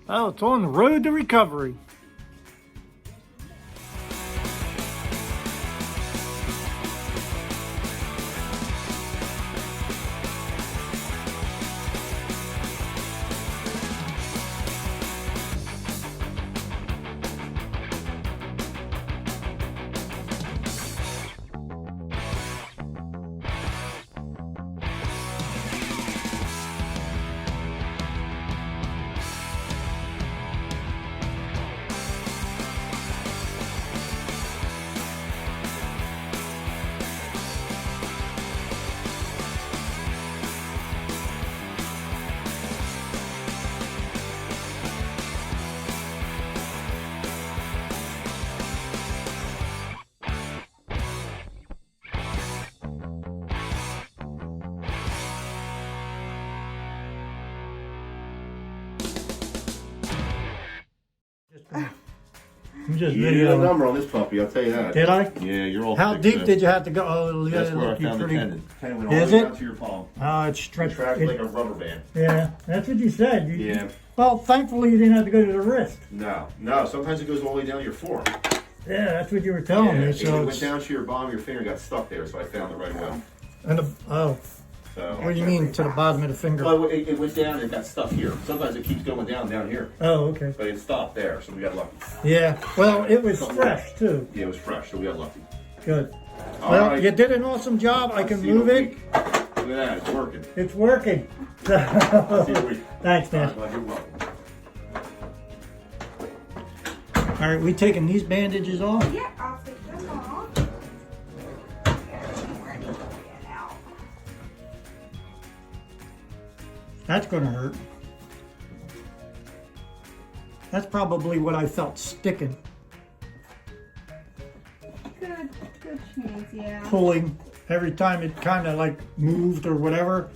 Oh, it's on the road to recovery. I'm just You did a videoing. number on this puppy, I'll tell you that. Did I? Yeah, you're all How thick, deep man. did you have to go? Oh, yeah, That's where I look, you found the pretty. tendon. Tendon went all Is the way it? down to your palm. Oh, it's It stretched. tracked like a rubber band. Yeah, that's what you said. Yeah. Well, thankfully you didn't have to go to the wrist. No, sometimes it goes all the way down to your forearm. Yeah, that's what you were telling me. So it went down to your bottom of your finger and got stuck there, so I found the right way. And So, what do you mean to the bottom of the finger? well, it went down and it got stuck here. Sometimes it keeps going down here. Oh, okay. But it stopped there, so we got lucky. Yeah. Well, it was fresh too. Yeah, it was fresh, so we got lucky. Good. All Well, right. you did an awesome job. I can See you in move a it. week. Look at that, it's working. It's working. See you in a week. Thanks, man. Well, you're welcome. All right, we taking these bandages off? Yeah, I'll take them off. Get ready to get out. That's gonna hurt. That's probably what I felt sticking, Good chance, yeah. pulling. Every time it kind of like moved or whatever,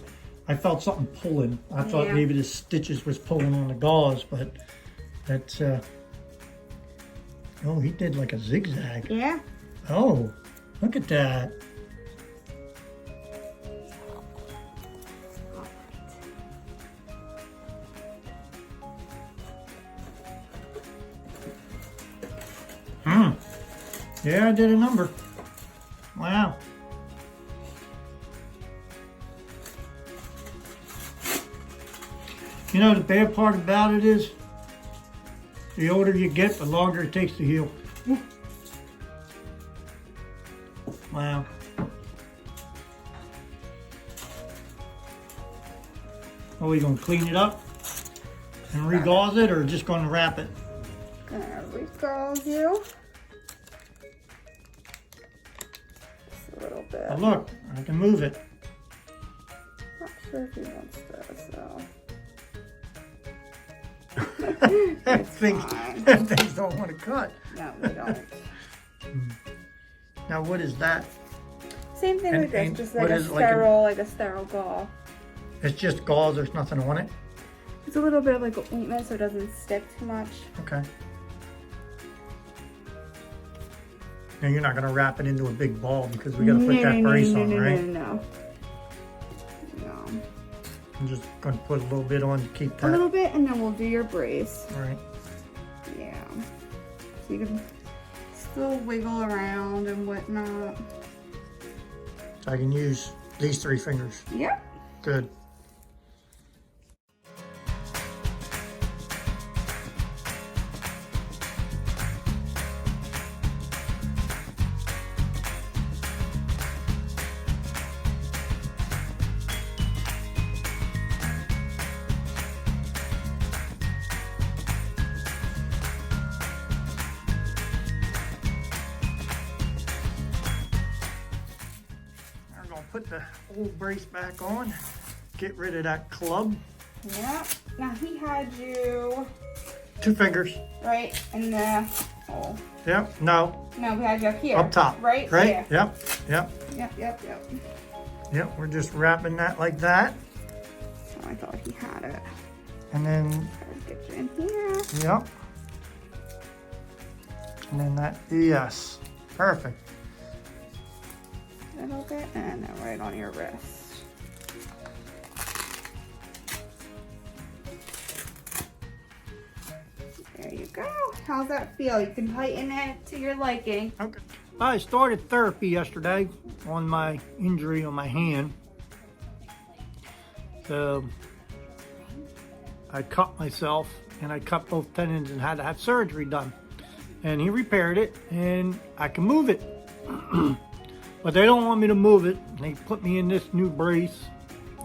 I felt something pulling. I thought Yeah. maybe the stitches was pulling on the gauze, but that's, oh, he did like a zigzag. Yeah. Oh, look at that. Yeah, I did a number. Wow. You know, the bad part about it is, the older you get, the longer it takes to heal. Wow. Are we going to clean it up and re-gauze it, or just going to wrap it? Gonna recall you. Just a little bit. Oh, look, I can move it. Not sure if he wants this, so. Things don't want to cut. No, we don't. Now, what is that? Same thing And- with this, and just what like a is it, like a- sterile, like a sterile gauze. It's just gauze, there's nothing on it? It's a little bit of like an ointment so it doesn't stick too much. Okay. Now, you're not going to wrap it into a big ball because we got to put that brace on, right? No. I'm just going to put a little bit on to keep A that. little bit, and then we'll do your brace. All right. Yeah. So you can still wiggle around and whatnot. So I can use these 3 fingers. Yep. Good. We're going to put the old brace back on. Get rid of that club. Yep. Now he had you 2 fingers. right in the hole. Yep. No. No, we had you up here. Up top. Right? Right? Yeah. Yep. Yep. Yep. Yep. We're just wrapping that like that. Oh, I thought he had it. And then, Let's get you in here. yep. And then that, yes. Perfect. A little bit, and then right on your wrist. go. How's that feel? You can tighten it to your liking. Okay. I started therapy yesterday on my injury on my hand. So I cut myself and I cut both tendons and had to have surgery done. And he repaired it and I can move it. But they don't want me to move it. They put me in this new brace.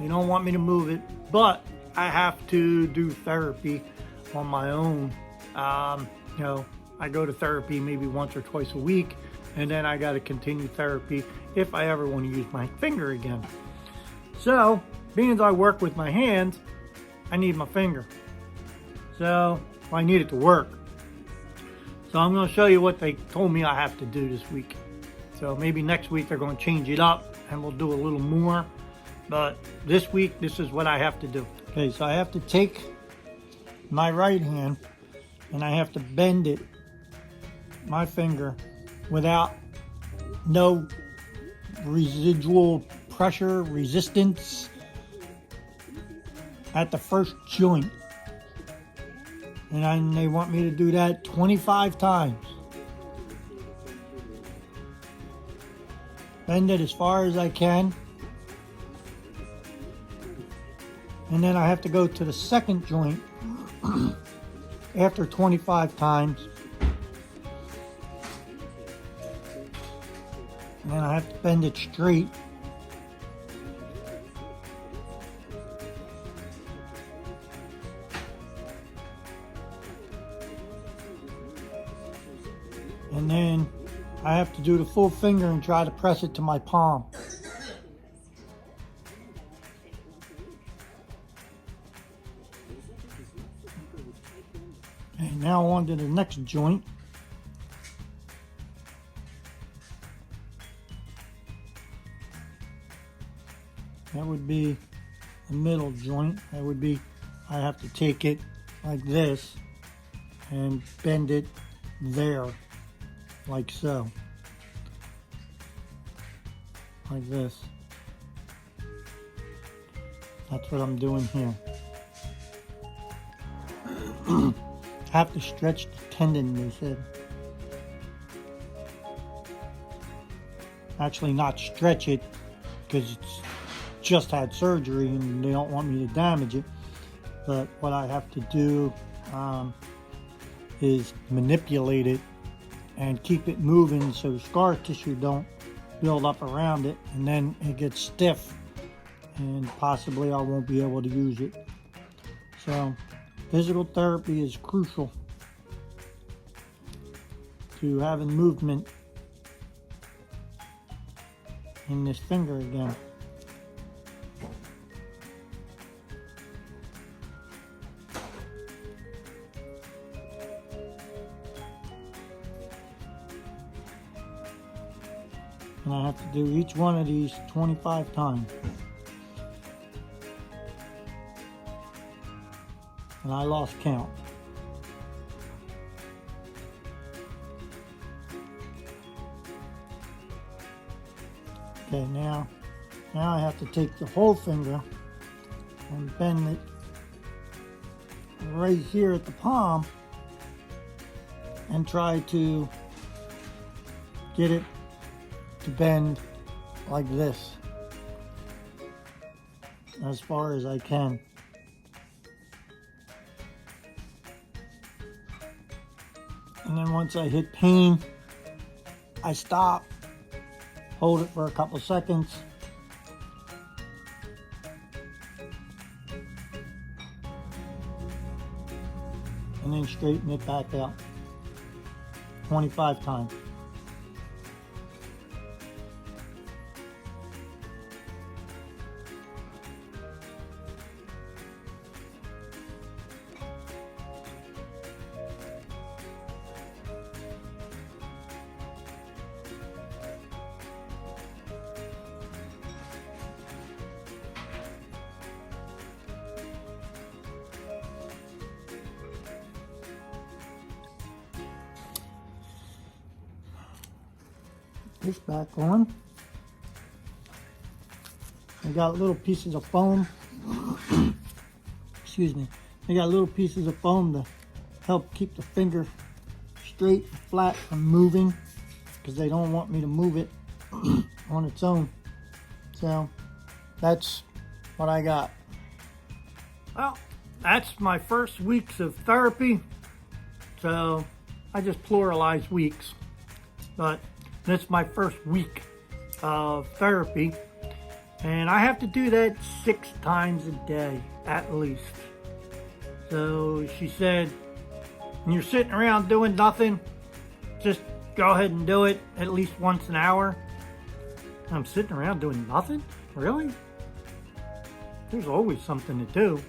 They don't want me to move it, but I have to do therapy on my own. You know, I go to therapy maybe once or twice a week, and then I got to continue therapy if I ever want to use my finger again. So, being as I work with my hands, I need my finger. So, I need it to work. So I'm going to show you what they told me I have to do this week. So maybe next week they're going to change it up and we'll do a little more. But this week, this is what I have to do. Okay, so I have to take my right hand and I have to bend it, my finger, without no residual pressure, resistance at the first joint. And they want me to do that 25 times. Bend it as far as I can. And then I have to go to the second joint after 25 times. And then I have to bend it straight. And then I have to do the full finger and try to press it to my palm. And now on to the next joint. That would be the middle joint. That would be, I have to take it like this and bend it there, like so. Like this. That's what I'm doing here. Have to stretch the tendon, they said. Actually, not stretch it, because it's just had surgery and they don't want me to damage it. But what I have to do is manipulate it and keep it moving so scar tissue don't build up around it, and then it gets stiff and possibly I won't be able to use it. So physical therapy is crucial to having movement in this finger again. And I have to do each one of these 25 times. And I lost count. Okay, now I have to take the whole finger and bend it right here at the palm and try to get it to bend like this as far as I can. And then once I hit pain, I stop, hold it for a couple seconds, and then straighten it back out 25 times. This back on. I got little pieces of foam. Excuse me. I got little pieces of foam to help keep the finger straight and flat from moving, because they don't want me to move it on its own. So that's what I got. Well, that's my first weeks of therapy. So I just pluralize weeks, but that's my first week of therapy. And I have to do that 6 times a day, at least. So she said, when you're sitting around doing nothing, just go ahead and do it at least once an hour. I'm sitting around doing nothing? Really? There's always something to do.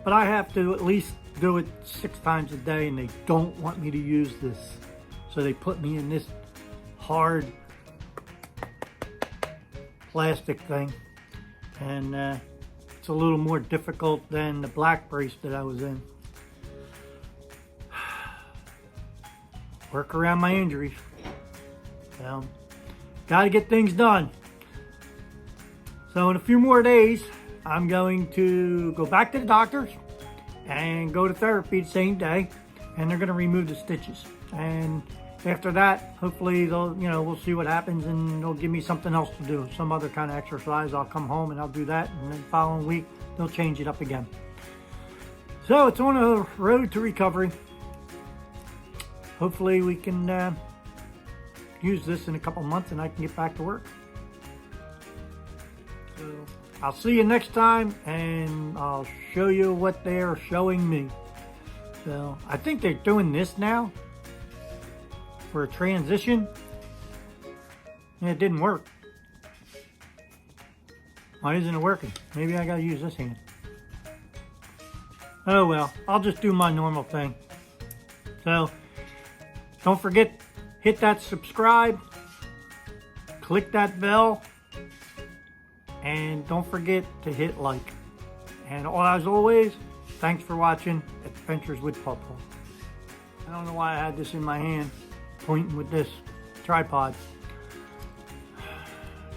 But I have to at least do it 6 times a day, and they don't want me to use this. So they put me in this hard plastic thing. And it's a little more difficult than the black brace that I was in. Work around my injuries. So, gotta get things done. So in a few more days, I'm going to go back to the doctors and go to therapy the same day, and they're going to remove the stitches. And after that, hopefully they'll, we'll see what happens, and they'll give me something else to do, some other kind of exercise. I'll come home and I'll do that, and then the following week they'll change it up again. So it's on a road to recovery. Hopefully we can use this in a couple months and I can get back to work. So I'll see you next time, and I'll show you what they're showing me. So I think they're doing this now for a transition, and it didn't work. Why isn't it working? Maybe I gotta use this hand. Oh well, I'll just do my normal thing. So don't forget, hit that subscribe, click that bell, and don't forget to hit like. And as always, thanks for watching Adventures with Paw Paw. I don't know why I had this in my hand, pointing with this tripod.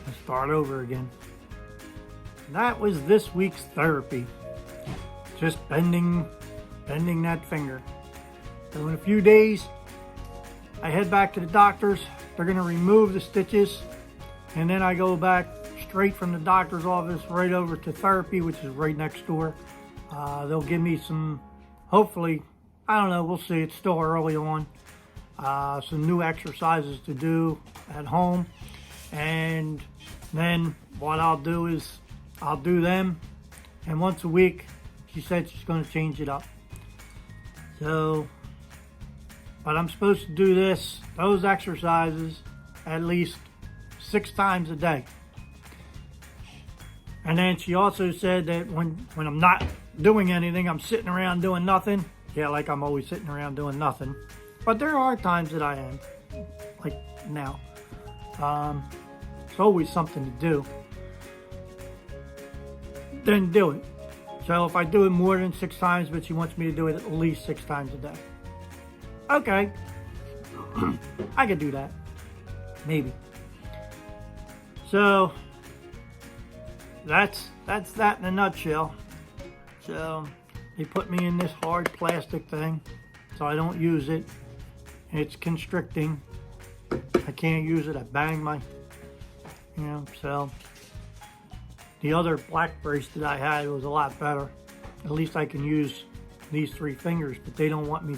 Let's start over again. That was this week's therapy. Just bending that finger. So in a few days, I head back to the doctors. They're going to remove the stitches, and then I go back straight from the doctor's office right over to therapy, which is right next door. They'll give me some, hopefully, I don't know, we'll see, it's still early on, some new exercises to do at home. And then what I'll do is I'll do them, and once a week she said she's going to change it up. So, but I'm supposed to do those exercises at least 6 times a day. And then she also said that when I'm not doing anything, I'm sitting around doing nothing. Yeah, like I'm always sitting around doing nothing. But there are times that I am, like now. It's always something to do. Then do it. So if I do it more than 6 times, but she wants me to do it at least 6 times a day. Okay. I could do that. Maybe. So that's that in a nutshell. So they put me in this hard plastic thing, so I don't use it. It's constricting. I can't use it. I bang my, so the other black brace that I had was a lot better. At least I can use these 3 fingers, but they don't want me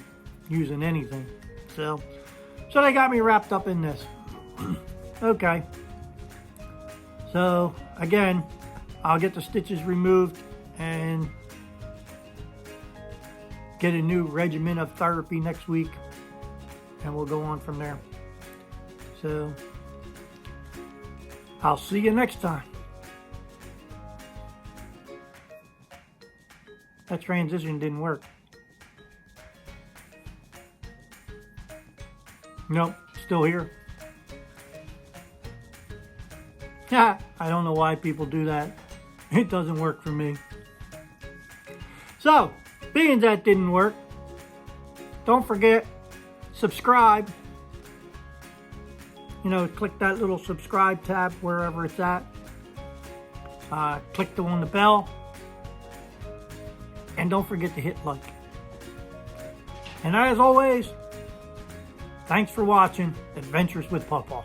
using anything. So they got me wrapped up in this. Okay. So again, I'll get the stitches removed and get a new regimen of therapy next week, and we'll go on from there. So I'll see you next time. That transition didn't work. Nope, still here. Yeah, I don't know why people do that. It doesn't work for me. So, being that didn't work, don't forget, subscribe. Click that little subscribe tab wherever it's at. Click on the bell. And don't forget to hit like. And as always, thanks for watching Adventures with Paw Paw.